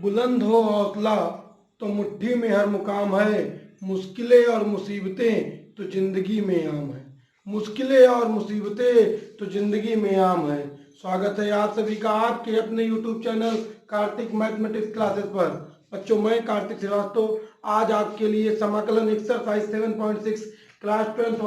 बुलंद हो हौसला तो मुट्ठी में हर मुकाम है, मुश्किलें और मुसीबतें तो जिंदगी में आम है। मुश्किलें और मुसीबतें तो जिंदगी में आम है। स्वागत है आप सभी का आपके अपने YouTube channel Kartik mathematics classes पर। बच्चों, मैं कार्तिक श्रीवास्तव आज आपके लिए समाकलन एक्सरसाइज 7.6 क्लास 12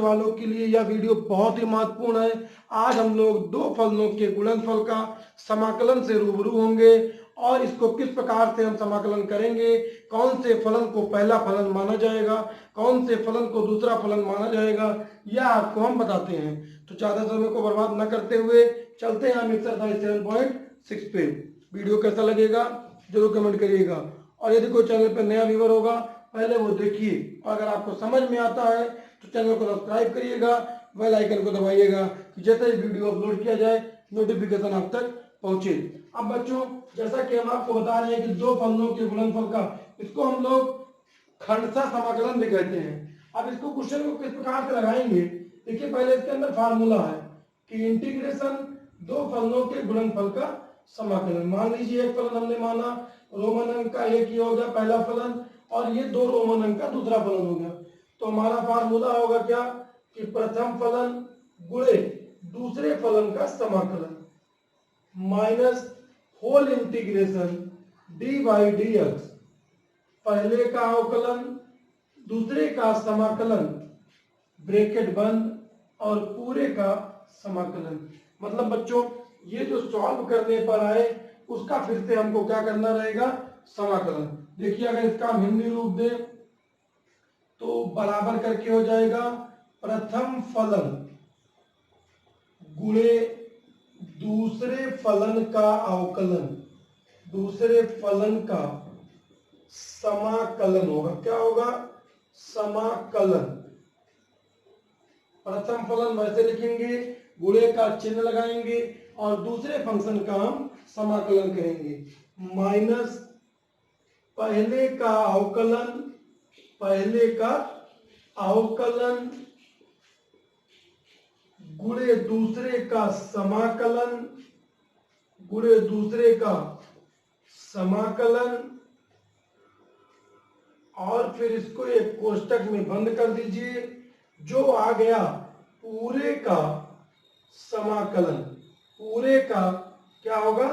वालों के लिए यह वीडियो बहुत ही महत्वपूर्ण है। आज हम लोग दो फलनों के गुणनफल का समाकलन से रूबरू होंगे और इसको किस प्रकार से हम समाकलन करेंगे, कौन से फलन को पहला फलन माना जाएगा, कौन से फलन को दूसरा फलन माना जाएगा, यह आपको हम बताते हैं। तो ज़्यादा समय को बर्बाद न करते हुए चलते हैं हम एक्सरसाइज 7.6 पे। वीडियो कैसा लगेगा जरूर कमेंट करिएगा और यदि कोई चैनल पर नया व्यूअर होगा पहले वो देखिए और अगर आपको समझ में आता है तो चैनल को सब्सक्राइब करिएगा, बेल आइकन को दबाइएगा कि जैसे ही वीडियो अपलोड किया जाए नोटिफिकेशन आप तक पहुंचे। अब बच्चों, जैसा कि हम आपको बता रहे हैं कि दो फलनों के गुणनफल का इसको हम लोग खंडशः समाकलन भी कहते हैं। अब इसको क्वेश्चन को किस प्रकार से लगाएंगे, देखिए पहले इसके अंदर फार्मूला है कि इंटीग्रेशन दो फलनों के गुणनफल का समाकलन। मान लीजिए एक फलन हमने माना रोमन अंक का एक ही हो गया पहला फलन और ये दो रोमन अंक का दूसरा फलन हो गया, तो हमारा फार्मूला होगा क्या कि प्रथम फलन गुणे दूसरे फलन का समाकलन minus whole integration d by d x, पहले का अवकलन दूसरे का समाकलन ब्रैकेट बंद और पूरे का समाकलन। मतलब बच्चों, ये जो सॉल्व करने पर आए उसका फिर से हमको क्या करना रहेगा, समाकलन। देखिए अगर इसका हम हिंदी रूप दें तो बराबर करके हो जाएगा प्रथम फलन गुणे दूसरे फलन का अवकलन, दूसरे फलन का समाकलन होगा। क्या होगा, समाकलन। प्रथम फलन वैसे लिखेंगे, गुणे का चिन्ह लगाएंगे और दूसरे फंक्शन का हम समाकलन करेंगे माइनस पहले का अवकलन, पहले का अवकलन गुणे दूसरे का समाकलन, गुणे दूसरे का समाकलन और फिर इसको एक कोष्टक में बंद कर दीजिए। जो आ गया पूरे का समाकलन, पूरे का क्या होगा,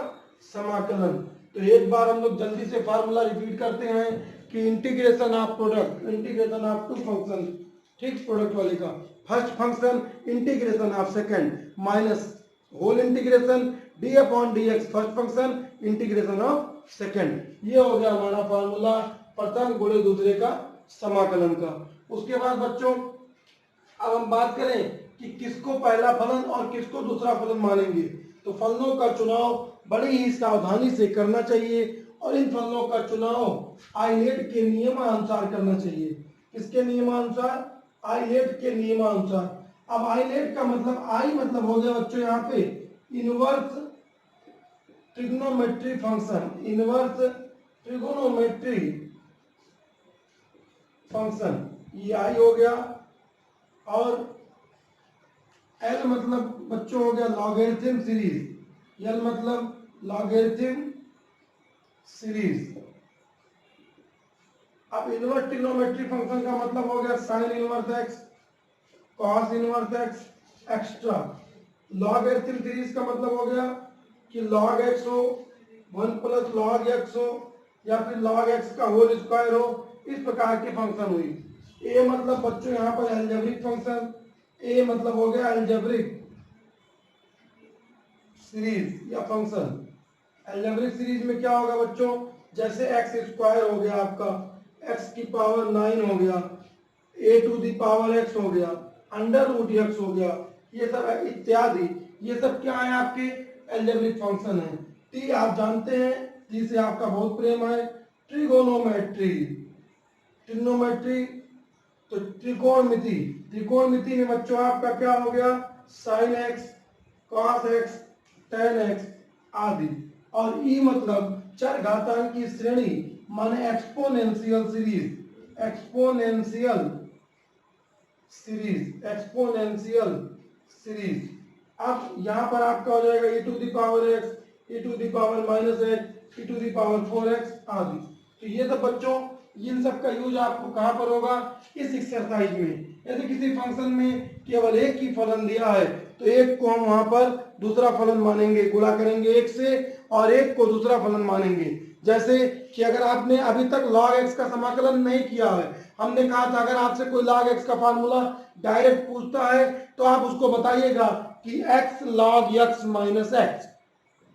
समाकलन। तो एक बार हम लोग जल्दी से फार्मूला रिपीट करते हैं कि integration of product, integration of two function, ठीक प्रोडक्ट वाले का first function integration of second minus whole integration d upon d x first function integration of second. ये हो गया हमारा फार्मूला प्रथम गुणे दूसरे का समाकलन का। उसके बाद बच्चों अब हम बात करें कि किसको पहला फलन और किसको दूसरा फलन मानेंगे। तो फलनों का चुनाव बड़ी ही सावधानी से करना चाहिए और इन फलनों का चुनाव आइलेट के नियमानुसार करना चाहिए। किसके नियमानुसार, आइलेट के नियमानुसार। अब आइलेट का मतलब, आई मतलब हो गया बच्चों यहाँ पे inverse trigonometry function, inverse trigonometry function, ये आई हो गया। और एल मतलब बच्चों हो गया लॉगरिथम सीरीज, एल मतलब लॉगरिथम सीरीज। अब इनवर्स ट्रिग्नोमेट्री फंक्शन का मतलब हो गया sign inverse x, cos inverse x extra. Logarithm series का मतलब हो गया कि लॉग एक्स हो, 1 प्लस लॉग एक्स हो या फिर लॉग एक्स का होल स्क्वायर हो, इस प्रकार की फंक्शन हुई। ए मतलब बच्चों यहाँ पर अलजेब्रिक फंक्शन, ए मतलब हो गया अलजेब्रिक सीरीज या फंक्शन। अलजेब्रिक सीरीज में क्या होगा बच्चों, जैसे एक्स स्क्वायर हो गया आपका, एक्स की पावर 9 हो गया, ए टू दी पावर एक्स हो गया, अंडर रूट एक्स हो गया, ये सब इत्यादि, ये सब क्या है आपके अलजेब्रिक फंक्शन है। टी आप जानते हैं, टी से आपका बहुत प्रेम है। ट्रिगोनोमेट्री, ट्रिग्नोमेट्री तो त्रिकोणमिति, त्रिकोणमिति में बच्चों आपका क्या हो गया sine x, cos x, tan x आदि। और ई मतलब चरघातांक की श्रेणी माने exponential series, exponential series, exponential series. अब यहाँ पर आपका हो जाएगा e to the power x, e to the power minus x, e to the power 4x आदि। तो ये सब बच्चों, इन सब का यूज आपको कहाँ पर होगा, इस एक्सरसाइज में। यदि किसी फंक्शन में केवल एक ही फलन दिया है तो एक को हम वहां पर दूसरा फलन मानेंगे, गुणा करेंगे एक से, और एक को दूसरा फलन मानेंगे। जैसे कि अगर आपने अभी तक log x का समाकलन नहीं किया है, हमने कहा था अगर आपसे कोई log x का फार्मूला डायरेक्ट पूछता है तो आप उसको बताइएगा कि x log x minus x,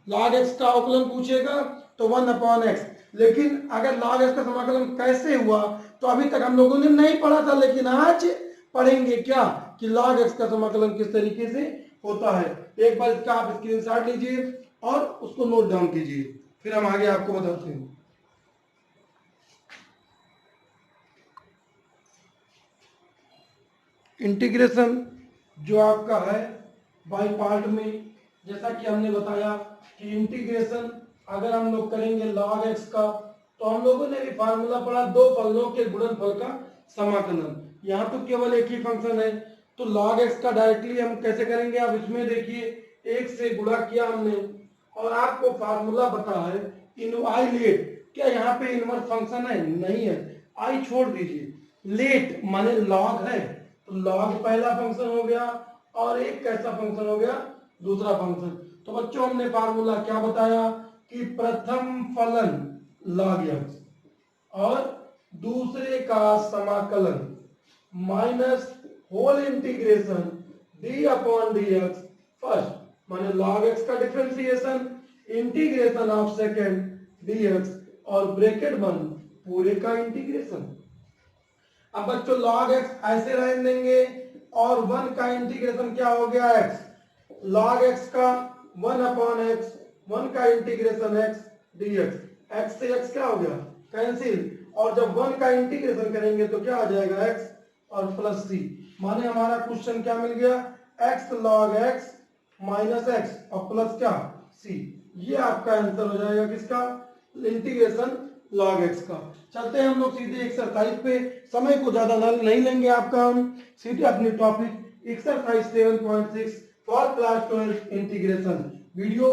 log x का अवकलन पूछेगा तो 1/x। लेकिन अगर log x का समाकलन कैसे हुआ तो अभी तक हम लोगों ने नहीं पढ़ा था, लेकिन आज पढ़ेंगे क्या कि log x का समाकलन किस तरीके से होता है। एक बार इसका आप स्क्रीनशॉट लीजिए और उसको नोट डाउन कीजिए, फिर हम आगे आपको बताते हैं। इंटीग्रेशन जो आपका है बाय पार्ट में, जैसा कि हमने बताया कि इंटीग्रेशन अगर हम लोग करेंगे log x का, तो हम लोगों ने भी फार्मूला पढ़ा दो फलनों के गुणनफल का समाकलन। यहाँ तो केवल एक ही फंक्शन है, तो log x का डायरेक्टली हम कैसे करेंगे, अब इसमें देखिए एक से गुणा किया हमने और आपको फार्मूला बता है इन आई लेट। क्या यहाँ पे इनवर्स फंक्शन है? नहीं है, आई छोड़ दीजिए, लेट माने log है, तो log पहला फंक्शन हो गया और एक कैसा फंक्शन हो गया, दूसरा फंक्शन। तो बच्चों हमने फार्मूला क्या बताया कि प्रथम फलन log x और दूसरे का समाकलन minus whole integration d upon dx first, माने log x का differentiation integration of second dx और ब्रैकेट बंद पूरे का इंटीग्रेशन। अब बच्चों log x ऐसे रहने देंगे और 1 का इंटीग्रेशन क्या हो गया x, log x का 1/x, 1 का इंटीग्रेशन x dx, x से x क्या हो गया कैंसिल, और जब 1 का इंटीग्रेशन करेंगे तो क्या आ जाएगा x और प्लस c, माने हमारा क्वेश्चन क्या मिल गया x log x minus x और प्लस क्या c। ये आपका आंसर हो जाएगा किसका, इंटीग्रेशन log x का। चलते हैं हम लोग सीधे एक्सरसाइज पे, समय को ज्यादा नहीं लेंगे आपका, हम सीधे अपने topic exercise 7.6 for class 12 integration. Video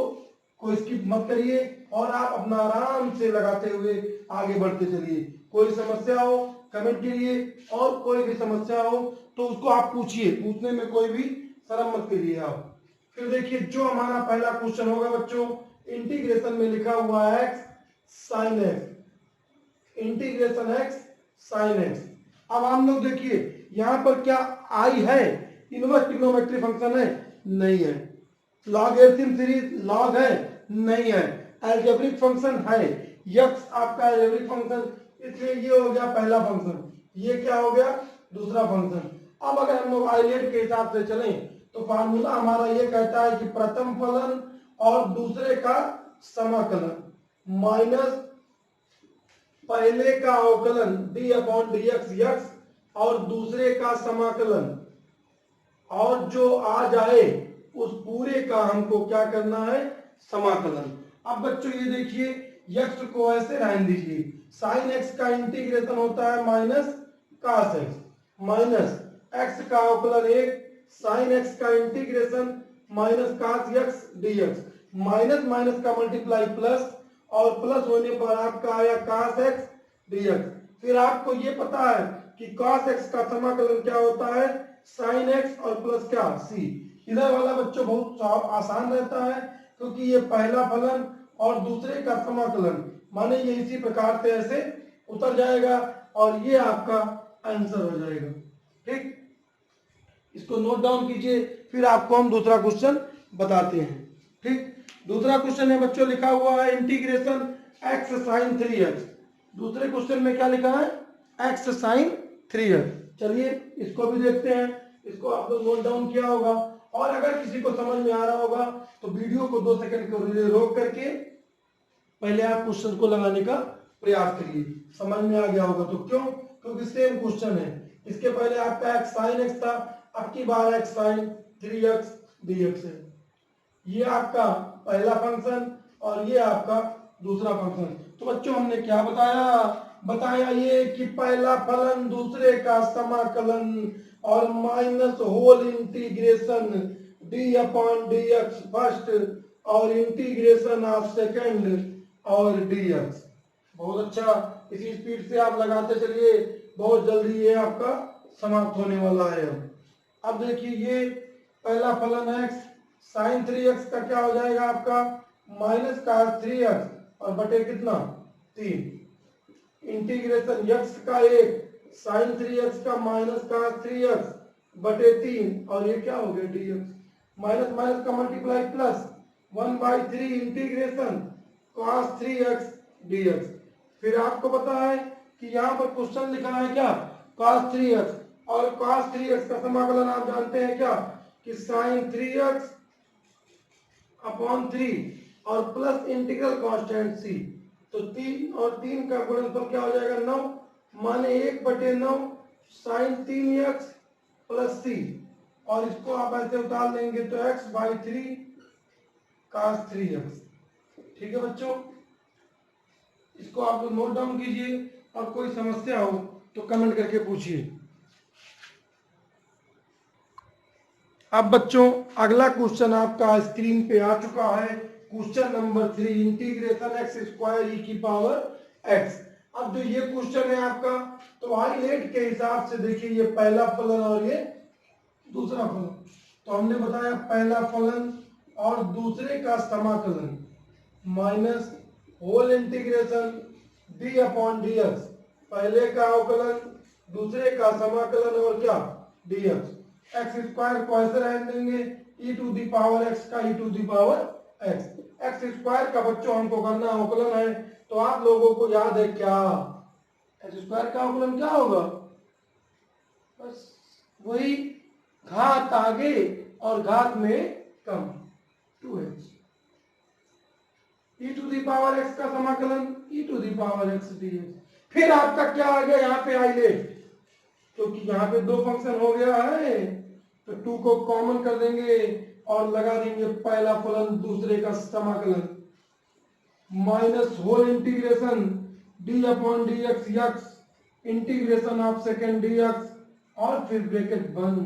को स्किप मत करिए और आप अपना आराम से लगाते हुए आगे बढ़ते चलिए। कोई समस्या हो कमेंट करिए और कोई भी समस्या हो तो उसको आप पूछिए, पूछने में कोई भी शर्म मत करिए आप। फिर देखिए जो हमारा पहला क्वेश्चन होगा बच्चों, इंटीग्रेशन में लिखा हुआ है x sin x, integration x sin x। अब हम लोग देखिए यहाँ पर क्या i है, इनवर्स ट्रिग्नोमेट्री फंक्शन है, नहीं है, लॉगरिथम सीरीज लॉग है, नहीं है, अलजेब्रिक फंक्शन है, x आपका अलजेब्रिक फंक्शन, इसलिए ये हो गया पहला फंक्शन, ये क्या हो गया दूसरा फंक्शन। अब अगर हम लोग आइलेट के हिसाब से चलें तो फार्मूला हमारा ये कहता है कि प्रथम फलन और दूसरे का समाकलन माइनस पहले का अवकलन d अपॉन dx x और दूसरे का समाकलन, और जो आ जाए उस पूरे का हमको क्या करना है समाकलन। अब बच्चों ये देखिए x को ऐसे रहने दीजिए, sin x का इंटीग्रेशन होता है minus cos x, minus x का अवकलन एक sin x का integration minus cos x dx, minus minus का मल्टीप्लाई प्लस और प्लस होने पर आपका आया cos x dx। फिर आपको ये पता है कि cos x का समाकलन क्या होता है sin x और प्लस क्या c। इधर वाला बच्चों बहुत आसान रहता है क्योंकि ये पहला फलन और दूसरे का समाकलन, माने ये इसी प्रकार से ऐसे उतर जाएगा और ये आपका आंसर हो जाएगा। ठीक, इसको नोट डाउन कीजिए, फिर आपको हम दूसरा क्वेश्चन बताते हैं। ठीक, दूसरा क्वेश्चन है बच्चों लिखा हुआ है इंटीग्रेशन x sin 3x, दूसरे क्वेश्चन में क्या लिखा है x sin 3x। चलिए इसको भी देखते हैं, इसको आप लोग नोट डाउन किया होगा और अगर किसी को समझ में आ रहा होगा तो वीडियो को 2 सेकंड के लिए रोक करके पहले आप क्वेश्चन को लगाने का प्रयास करिए। समझ में आ गया होगा तो क्यों, क्योंकि सेम क्वेश्चन है, इसके पहले आपका x sin x था, अब की बार x sin 3x dx है। ये आपका पहला फंक्शन और ये आपका दूसरा फंक्शन। तो बच्चों हमने क्या बताया ये कि पहला फलन दूसरे का समाकलन और minus whole integration d upon dx first और इंटीग्रेशन ऑफ सेकंड और dx। बहुत अच्छा, इसी स्पीड से आप लगाते चलिए, बहुत जल्दी ये आपका समाप्त होने वाला है। अब देखिए ये पहला फलन x sin 3x का क्या हो जाएगा आपका माइनस cos 3x और बटे कितना 3, इंटीग्रेशन x का 1 sin 3x का माइनस cos 3x बटे 3 और ये क्या हो गया dx, माइनस माइनस का multiply plus 1/3 integration cos 3x dx। फिर आपको पता है कि यहाँ पर क्वेश्चन लिखा है क्या cos 3x, और cos 3x का समाकलन आप जानते हैं क्या कि sin 3x अपॉन 3 और प्लस इंटीग्रल कांस्टेंट c, तो 3 और 3 का गुणनफल क्या हो जाएगा 9, माने 1/9 sin 3x प्लस c, और इसको आप ऐसे उतार लेंगे तो x/3 cos 3x। ठीक है बच्चों, इसको आप लोग नोट डाउन कीजिए और कोई समस्या हो तो कमेंट करके पूछिए। अब बच्चों अगला क्वेश्चन आपका स्क्रीन पे आ चुका है, question number 3, integration x square e की पावर एक्स। अब जो ये क्वेश्चन है आपका, तो हाईलाइट के हिसाब से देखिए ये पहला फलन और ये दूसरा फलन, तो हमने बताया पहला फलन और दूसरे का समाकलन minus whole integration d upon d x, पहले का अवकलन दूसरे का समाकलन और क्या dx। एक्स स्क्वायर को ऐसे रहने देंगे e to the power x का e to the power x, x square का बच्चों हमको करना अवकलन है, तो आप लोगों को याद है क्या एक्स स्क्वायर का अवकलन क्या होगा, बस वही घात आगे और घात में कम 2x, e to the power x का समाकलन e to the power x dx। फिर आपका क्या आ गया यहाँ पे हाईलाइट, क्योंकि यहाँ पे दो फंक्शन हो गया है तो 2 को कॉमन कर देंगे और लगा देंगे पहला फलन दूसरे का समाकलन minus whole integration d upon d x x integration of second d x और फिर ब्रैकेट बंद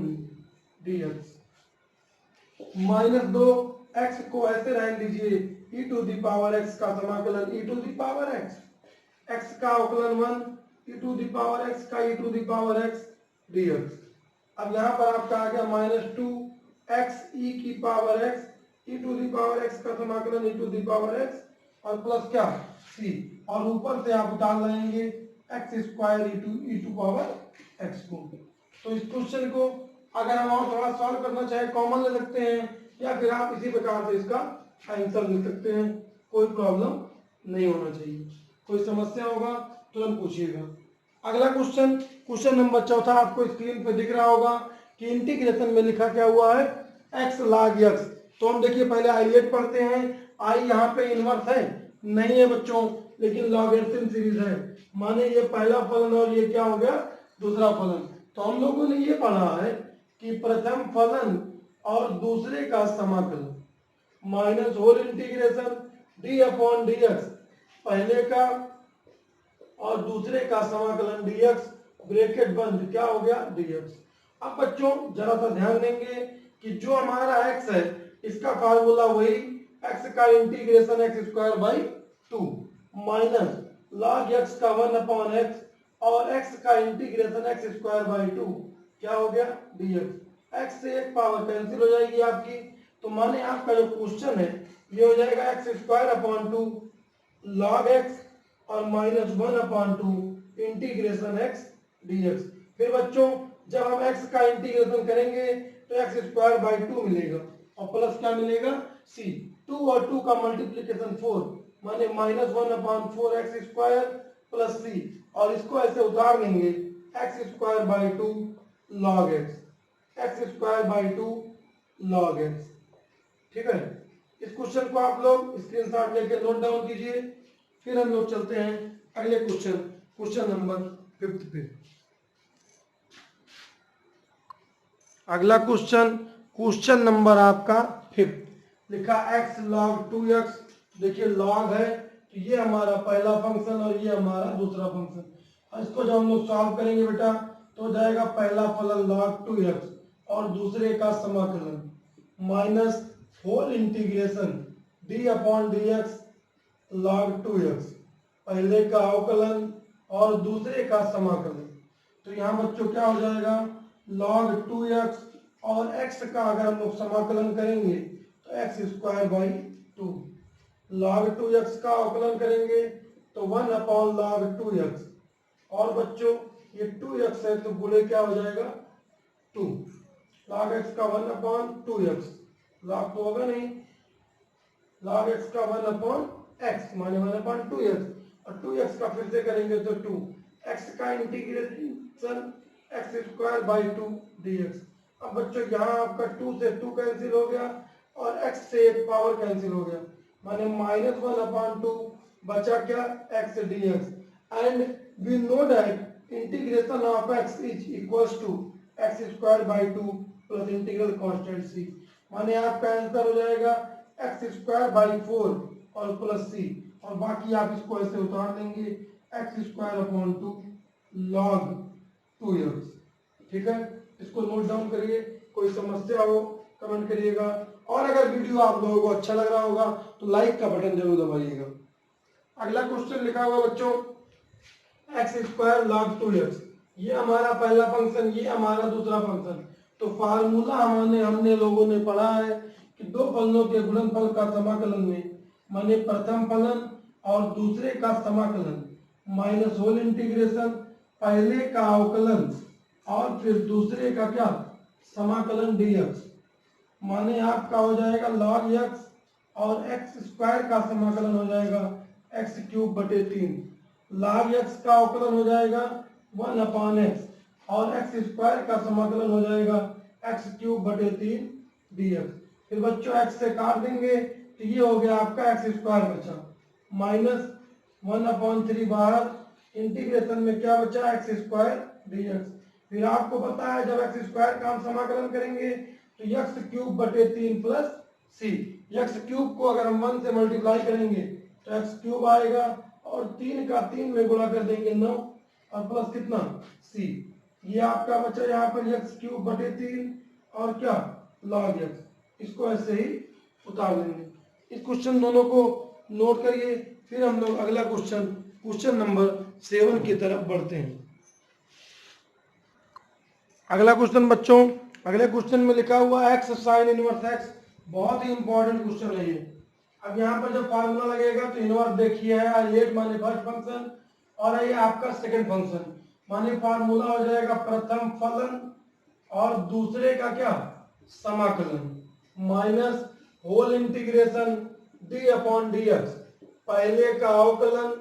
डी एक्स माइनस 2 एक्स को ऐसे रहने दीजिए e to the power x का समाकलन e to the power x, x का अवकलन 1 e to the power x का e to the power x dx। अब यहाँ पर आपका आ गया माइनस 2 x e की power x e to the power x का समाकलन e to the power x और प्लस क्या c, और ऊपर से आप डाल लेंगे x square e to power x को। तो इस क्वेश्चन को अगर हम और थोड़ा सॉल्व करना चाहे कॉमन ले सकते हैं, या फिर आप इसी प्रकार से इसका आंसर लिख सकते हैं, कोई प्रॉब्लम नहीं होना चाहिए। कोई समस्या होगा तुरंत पूछिएगा। अगला क्वेश्चन, क्वेश्चन नंबर 4 आपको स्क्रीन पे दिख रहा होगा कि इंटीग्रेशन में लिखा क्या हुआ है x log x। तो हम देखिए पहले हाईलाइट पढ़ते हैं, आई यहाँ पे इनवर्स है नहीं है बच्चों, लेकिन लॉगरिथम सीरीज है, माने ये पहला फलन और ये क्या हो गया दूसरा फलन। तो हम लोगों ने ये पढ़ा है कि प्रथम फलन और दूसरे का समाकलन minus whole integration d upon d x, पहले का और दूसरे का समाकलन dx ब्रैकेट बंद क्या हो गया dx। अब बच्चों जरा सा ध्यान देंगे कि जो हमारा x है इसका फार्मूला वही x का integration x square by 2 minus log x का 1 अपॉन x और x का इंटीग्रेशन x स्क्वायर बाई 2 क्या हो गया dx। x से एक पावर कैंसिल हो जाएगी आपकी, तो माने आपका जो क्वेश्चन है ये हो जाएगा x square upon 2 log x और minus 1 upon 2 integration x dx। फिर बच्चों जब हम x का इंटीग्रेशन करेंगे तो x स्क्वायर बाई 2 मिलेगा और प्लस क्या मिलेगा c, 2 और 2 का मल्टीप्लीकेशन 4 माने minus 1 upon 4 x square plus c, और इसको ऐसे उतार लेंगे x square by 2 log x square by 2 log x। ठीक है, इस क्वेश्चन को आप लोग स्क्रीनशॉट लेके नोट डाउन कीजिए। फिर हम लोग चलते हैं अगले क्वेश्चन, क्वेश्चन नंबर 5 पे। अगला क्वेश्चन, क्वेश्चन नंबर आपका 5 लिखा x log 2x। देखिए log है तो ये हमारा पहला फंक्शन और ये हमारा दूसरा फंक्शन। इसको जब हम लोग सॉल्व करेंगे बेटा तो हो जाएगा पहला फलन log 2x और दूसरे का समाकलन minus whole integration d upon d x log 2x, पहले का अवकलन और दूसरे का समाकलन। तो यहाँ बच्चों क्या हो जाएगा, log 2x और x का अगर हम लोग समाकलन करेंगे तो x square by 2, log 2x का अवकलन करेंगे तो 1 अपॉन log 2x, और बच्चों ये 2x है तो गुणे क्या हो जाएगा 2, log x का 1 अपॉन 2x, log तो होगा नहीं, log x का 1 अपॉन x माने 1 अपॉन 2x, और 2x का फिर से करेंगे तो 2, x का integration x square by 2 dx। अब बच्चों यहाँ आपका 2 से 2 कैंसिल हो गया और x से एक पावर कैंसिल हो गया, माने -1 अपॉन 2 बचा क्या x dx, and we know that integration of x is equals to x square by 2 plus integral constant c, माने आपका आंसर हो जाएगा x स्क्वायर बाई 4 और प्लस c, और बाकी आप इसको ऐसे उतार देंगे x square upon 2 log 2x। ठीक है, इसको नोट डाउन करिए, कोई समस्या हो कमेंट करिएगा, और अगर वीडियो आप लोगों को अच्छा लग रहा होगा तो लाइक का बटन जरूर दबाइएगा। अगला क्वेश्चन लिखा हुआ बच्चों x स्क्वायर log 2x, ये हमारा पहला फंक्शन, ये हमारा दूसरा फंक्शन। तो फार्मूला हमने लोगों ने पढ़ा है कि दो फलनों के गुणनफल का समाकलन में, माने प्रथम फलन और दूसरे का समाकलन माइनस होल इंटीग्रेशन, पहले का अवकलन और फिर दूसरे का क्या समाकलन dx, माने आपका हो जाएगा log x और x स्क्वायर का समाकलन हो जाएगा x क्यूब बटे 3, log x का अवकलन हो जाएगा 1 अपॉन x और x स्क्वायर का समाकलन हो जाएगा x क्यूब बटे 3 dx। फिर बच्चों x से काट देंगे तो ये हो गया आपका x स्क्वायर बचा, माइनस 1 अपॉन 3 बाहर, इंटीग्रेशन में क्या बचा x स्क्वायर dx। फिर आपको पता है जब x स्क्वायर का हम समाकलन करेंगे तो x क्यूब बटे 3 प्लस c, x क्यूब को अगर हम 1 से मल्टीप्लाई करेंगे तो x क्यूब आएगा, और 3 का 3 में गुणा कर देंगे 9 और प्लस कितना c, ये आपका बचा यहाँ पर x क्यूब बटे 3 और क्या log x, इसको ऐसे ही उतार देंगे। इस क्वेश्चन दोनों को नोट करिए, फिर हम लोग अगला क्वेश्चन नंबर 7 की तरफ बढ़ते हैं। अगला क्वेश्चन बच्चों, अगले क्वेश्चन में लिखा हुआ x साइन इनवर्स x, बहुत ही इंपॉर्टेंट क्वेश्चन है ये। अब यहाँ पर जब फार्मूला लगेगा तो इनवर्स देखिए है i8 माने फर्स्ट फंक्शन और ये आपका सेकंड फंक्शन, माने फार्मूला हो जाएगा प्रथम फलन और दूसरे का क्या समाकलन minus whole integration d upon dx, पहले का अवकलन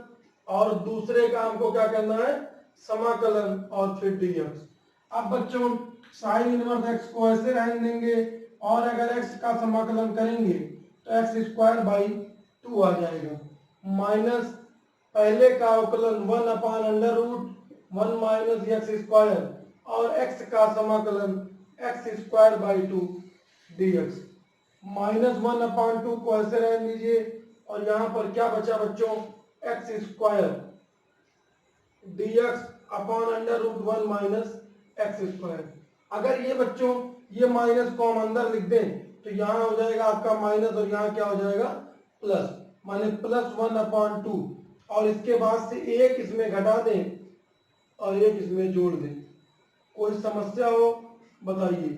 और दूसरे का हमको क्या करना है समाकलन और फिर dx। अब बच्चों साइन इनवर्स x को ऐसे रहने देंगे और अगर x का समाकलन करेंगे तो x स्क्वायर बाई 2 आ जाएगा, माइनस पहले का अवकलन 1 upon under root 1 minus x square और x का समाकलन x square by 2 dx, minus 1 upon 2 को ऐसे रहने दीजिए, और यहाँ पर क्या बचा बच्चों x square dx upon under root 1 minus x square. अगर ये बच्चों ये माइनस को हम अंदर लिख दें तो यहाँ हो जाएगा आपका माइनस और यहाँ क्या हो जाएगा प्लस, माने प्लस 1 अपॉन 2, और इसके बाद से एक इसमें घटा दें और एक इसमें जोड़ दें। कोई समस्या हो बताइए।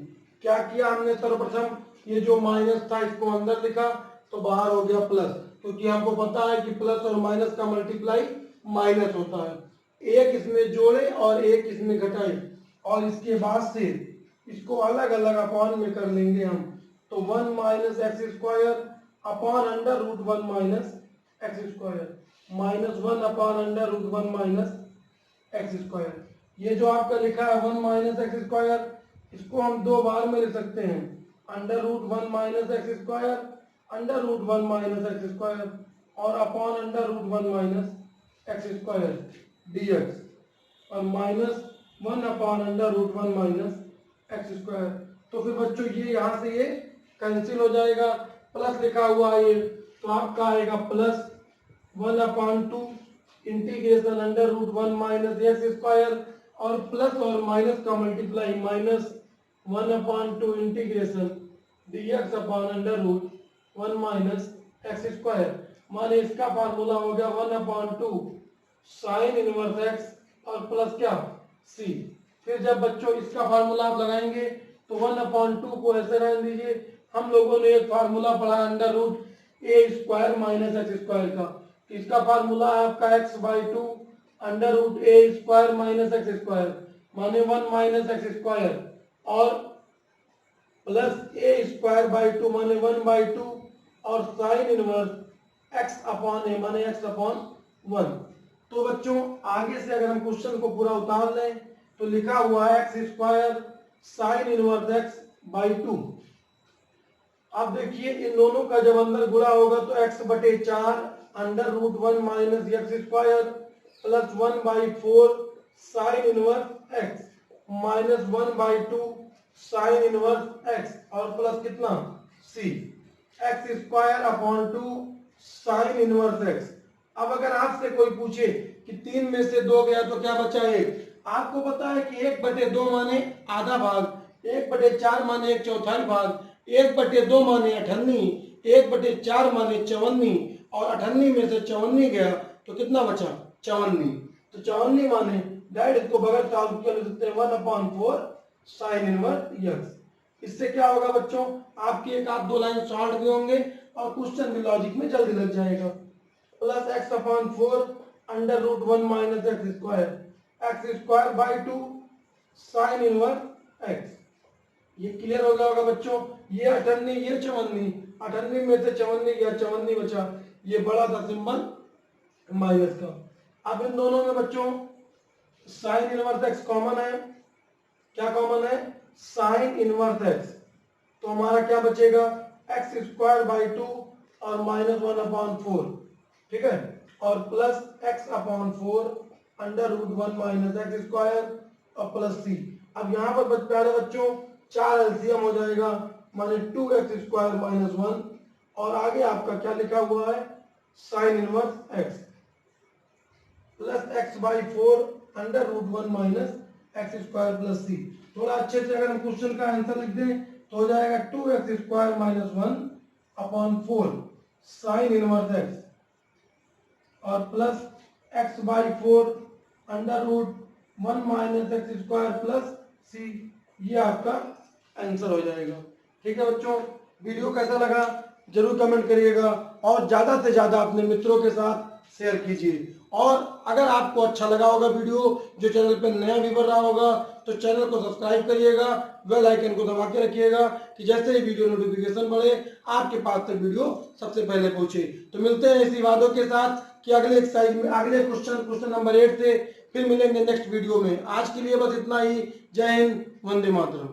क्या किया हमने, सर्वप्रथम ये जो माइनस था इसको अंदर लिखा तो बाहर हो गया प्लस, क्योंकि हमको पता है कि प्लस और माइनस का मल्टीप्लाई माइनस होता है, एक इसमें जोड़े और एक इसमें घटाए, और इसके बाद से इसको अलग अलग अपॉन में कर लेंगे हम, तो 1 minus x square upon under root 1 minus x square, minus 1 upon under root 1 minus x square. ये जो आपका लिखा है 1 माइनस एक्स स्क्वायर, इसको हम दो बार में लिख सकते हैं, under root 1 minus x square, under root 1 minus x square, और upon under root 1 minus x square dx, और minus 1 upon under root 1 minus x square. तो फिर बच्चों ये यहाँ से ये कैंसिल हो जाएगा, प्लस लिखा हुआ है ये, तो आपका आएगा plus 1 upon 2 integration under root 1 minus x square, और प्लस और माइनस का multiply minus 1 upon 2 integration dx upon under root 1 minus x square, माने इसका फार्मूला हो गया 1/2 साइन इनवर्स एक्स और प्लस क्या सी। फिर जब बच्चों इसका फार्मूला आप लगाएंगे तो 1/2 को ऐसे रहने दीजिए। हम लोगों ने एक फार्मूला पढ़ा अंडर रूट ए स्क्वायर माइनस एक्स स्क्वायर का, इसका फार्मूला है आपका x/2 अंडर रूट ए स्क्वायर माइनस एक्स स्क्वायर, माने 1 माइनस एक्स स्क्वायर और प्लस ए स्क्वायर बाई 2 माने 1/2 और साइन इनवर्स x अपॉन ए माने x अपॉन 1। तो बच्चों आगे से अगर हम क्वेश्चन को पूरा उतार लें तो लिखा हुआ है x square sine inverse x by 2। अब देखिए इन दोनों का जब अंदर गुणा होगा तो x/4 under root 1 minus x square plus 1/4 sine inverse x minus 1/2 sine inverse x और प्लस कितना c x square upon 2 sine inverse x। अब अगर आपसे कोई पूछे कि 3 में से 2 गया तो क्या बचा 1, आपको पता है कि 1/2 माने आधा भाग, 1/4 माने 1/4 भाग, 1/2 माने 98, 1/4 माने 54 और 98 में से 54 गया तो कितना बचा 54। तो 54 माने डायरेक्ट इसको बगैर सॉल्व किए लिख सकते हैं 1/4 साइन इनवर्स एक्स। इससे क्या होगा बच्चों, आपकी एक आध दो लाइन सॉल्व भी होंगे और क्वेश्चन भी लॉजिक में जल्दी लग जाएगा। Plus x/4 under root 1 minus x square by 2 sine inverse x. ये क्लियर हो गया होगा बच्चों। ये 98 ये 54, 98 में से 54 गया 54 बचा, ये बड़ा सा सिंबल माइनस का। अब इन दोनों में बच्चों साइन इनवर्स एक्स कॉमन है, क्या कॉमन है साइन इनवर्स एक्स, तो हमारा क्या बचेगा एक्स स्क्वायर बाई 2 और माइनस 1/4, ठीक है, और plus x/4 under root 1 minus x square और प्लस सी। अब यहाँ पर प्यारे बच्चों 4 एलसीएम हो जाएगा माने 2x स्क्वायर माइनस 1 और आगे आपका क्या लिखा हुआ है sine inverse x plus x/4 under root 1 minus x square plus C. थोड़ा अच्छे से अगर हम क्वेश्चन का आंसर लिख दें तो हो जाएगा 2x square minus 1/4 sine inverse x और plus x/4 under root 1 minus x square plus C. ये आपका आंसर हो जाएगा। ठीक है बच्चों, वीडियो कैसा लगा जरूर कमेंट करिएगा और ज्यादा से ज्यादा अपने मित्रों के साथ शेयर कीजिए। और अगर आपको अच्छा लगा होगा वीडियो, जो चैनल पे नया व्यूअर रहा होगा तो चैनल को सब्सक्राइब करिएगा, बेल आइकन को दबा के रखिएगा कि जैसे ही वीडियो नोटिफिकेशन बढ़े आपके पास तक वीडियो सबसे पहले पहुंचे। तो मिलते हैं इसी वादों के साथ कि अगले एक्सरसाइज में अगले क्वेश्चन नंबर 8 से फिर मिलेंगे नेक्स्ट वीडियो में। आज के लिए बस इतना ही। जय हिंद, वंदे मातरम।